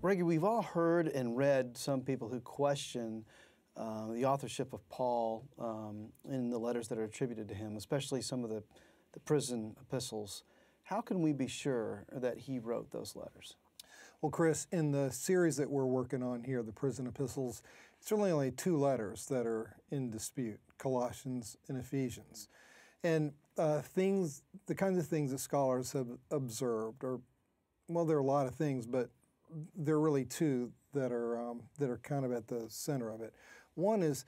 Reggie, we've all heard and read some people who question the authorship of Paul in the letters that are attributed to him, especially some of the prison epistles. How can we be sure that he wrote those letters? Well, Chris, in the series that we're working on here, the prison epistles, it's really only two letters that are in dispute, Colossians and Ephesians. And the kinds of things that scholars have observed are, well, there are a lot of things, but there are really two that are kind of at the center of it. One is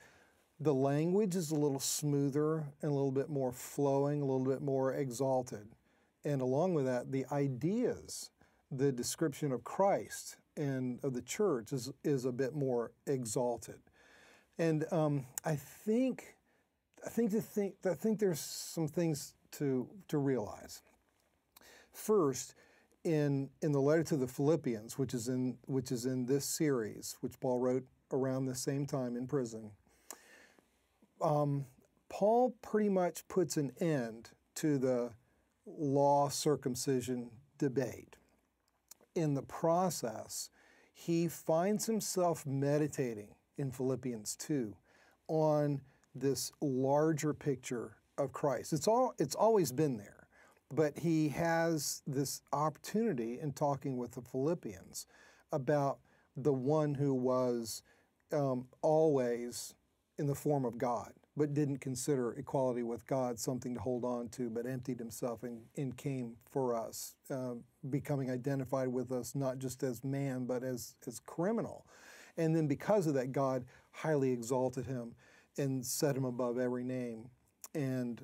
the language is a little smoother and a little bit more flowing, a little bit more exalted. And along with that, the ideas, the description of Christ and of the church is a bit more exalted. And I think there's some things to realize. First, in the letter to the Philippians, which is in this series, which Paul wrote around the same time in prison, Paul pretty much puts an end to the law circumcision debate. In the process, he finds himself meditating in Philippians 2 on this larger picture of Christ. It's always been there, but he has this opportunity in talking with the Philippians about the one who was always in the form of God, but didn't consider equality with God something to hold on to, but emptied himself and came for us, becoming identified with us not just as man, but as criminal. And then because of that, God highly exalted him and set him above every name and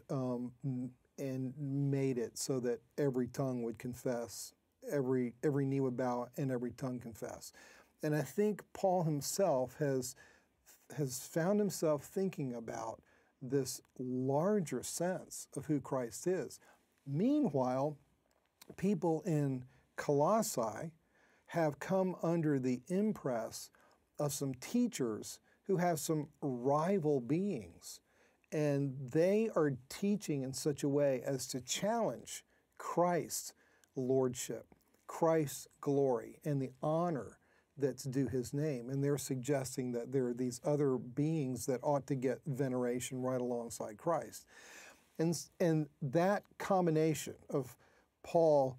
made it so that every tongue would confess, every knee would bow, and every tongue confess. And I think Paul himself has found himself thinking about this larger sense of who Christ is. Meanwhile, people in Colossae have come under the impress of some teachers who have some rival beings, and they are teaching in such a way as to challenge Christ's lordship, Christ's glory, and the honor that's due his name. And they're suggesting that there are these other beings that ought to get veneration right alongside Christ. And that combination of Paul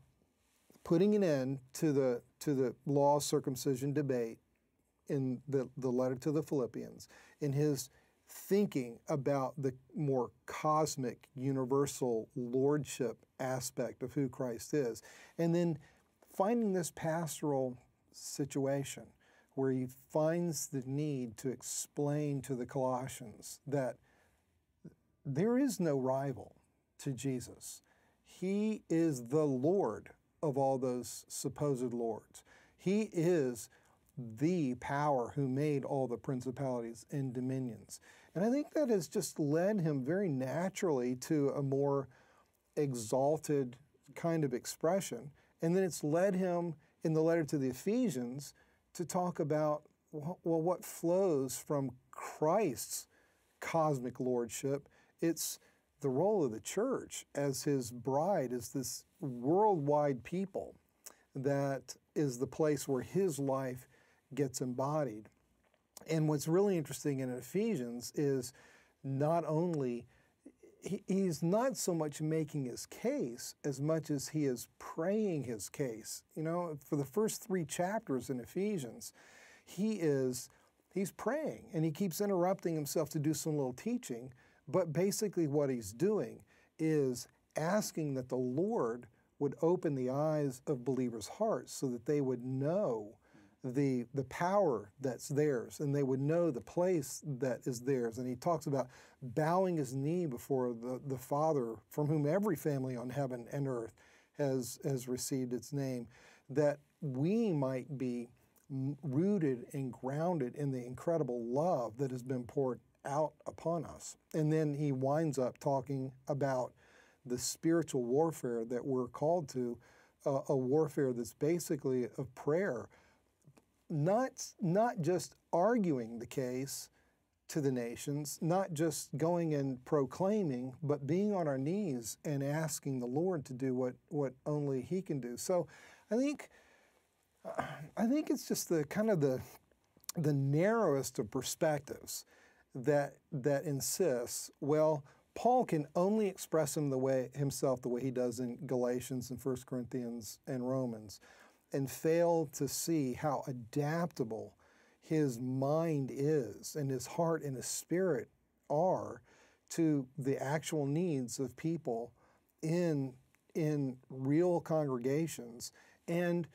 putting an end to the law circumcision debate in the letter to the Philippians, in his thinking about the more cosmic, universal lordship aspect of who Christ is, and then finding this pastoral situation where he finds the need to explain to the Colossians that there is no rival to Jesus. He is the Lord of all those supposed lords. He is the power who made all the principalities and dominions. And I think that has just led him very naturally to a more exalted kind of expression. And then it's led him in the letter to the Ephesians to talk about, well, what flows from Christ's cosmic lordship. It's the role of the church as his bride, as this worldwide people that is the place where his life gets embodied. And what's really interesting in Ephesians is not only he's not so much making his case as much as he is praying his case. You know, for the first 3 chapters in Ephesians, he's praying, and he keeps interrupting himself to do some little teaching, but basically what he's doing is asking that the Lord would open the eyes of believers' hearts so that they would know the power that's theirs, and they would know the place that is theirs. And he talks about bowing his knee before the Father, from whom every family on heaven and earth has received its name, that we might be rooted and grounded in the incredible love that has been poured out upon us. And then he winds up talking about the spiritual warfare that we're called to, a warfare that's basically of prayer, not just arguing the case to the nations, not just going and proclaiming, but being on our knees and asking the Lord to do what only he can do. So I think I think it's just the kind of the narrowest of perspectives that insists, well, Paul can only express himself the way he does in Galatians and 1 Corinthians and Romans, and fail to see how adaptable his mind is and his heart and his spirit are to the actual needs of people in real congregations, and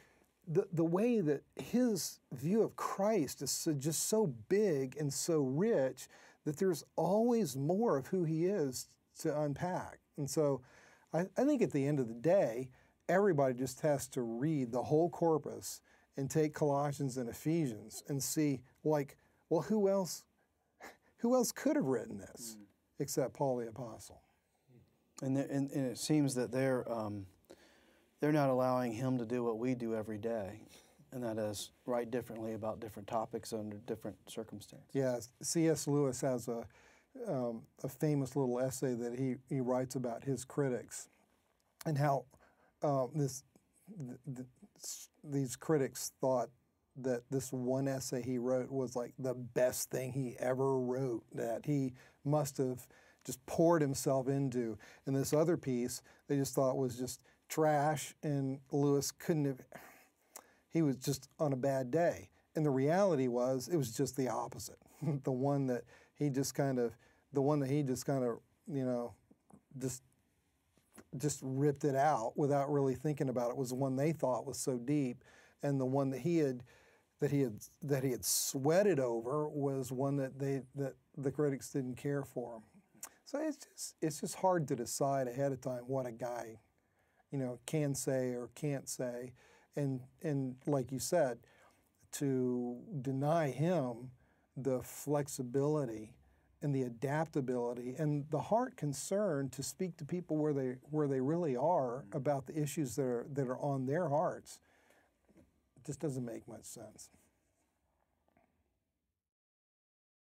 the way that his view of Christ is just so big and so rich that there's always more of who he is to unpack. And so I think at the end of the day, everybody just has to read the whole corpus and take Colossians and Ephesians and see, like, well, who else could have written this except Paul the Apostle? And it seems that they're not allowing him to do what we do every day, and that is write differently about different topics under different circumstances. Yeah, C.S. Lewis has a famous little essay that he writes about his critics and how these critics thought that this one essay he wrote was like the best thing he ever wrote, that he must have just poured himself into. And this other piece they just thought was just trash, and Lewis he was just on a bad day. And the reality was, it was just the opposite. the one that he just kind of, you know, just ripped it out without really thinking about it was the one they thought was so deep, and the one that he had sweated over was one that the critics didn't care for. So it's just hard to decide ahead of time what a guy, you know, can say or can't say, and like you said, to deny him the flexibility and the adaptability and the heart concern to speak to people where they really are about the issues that are on their hearts, it just doesn't make much sense.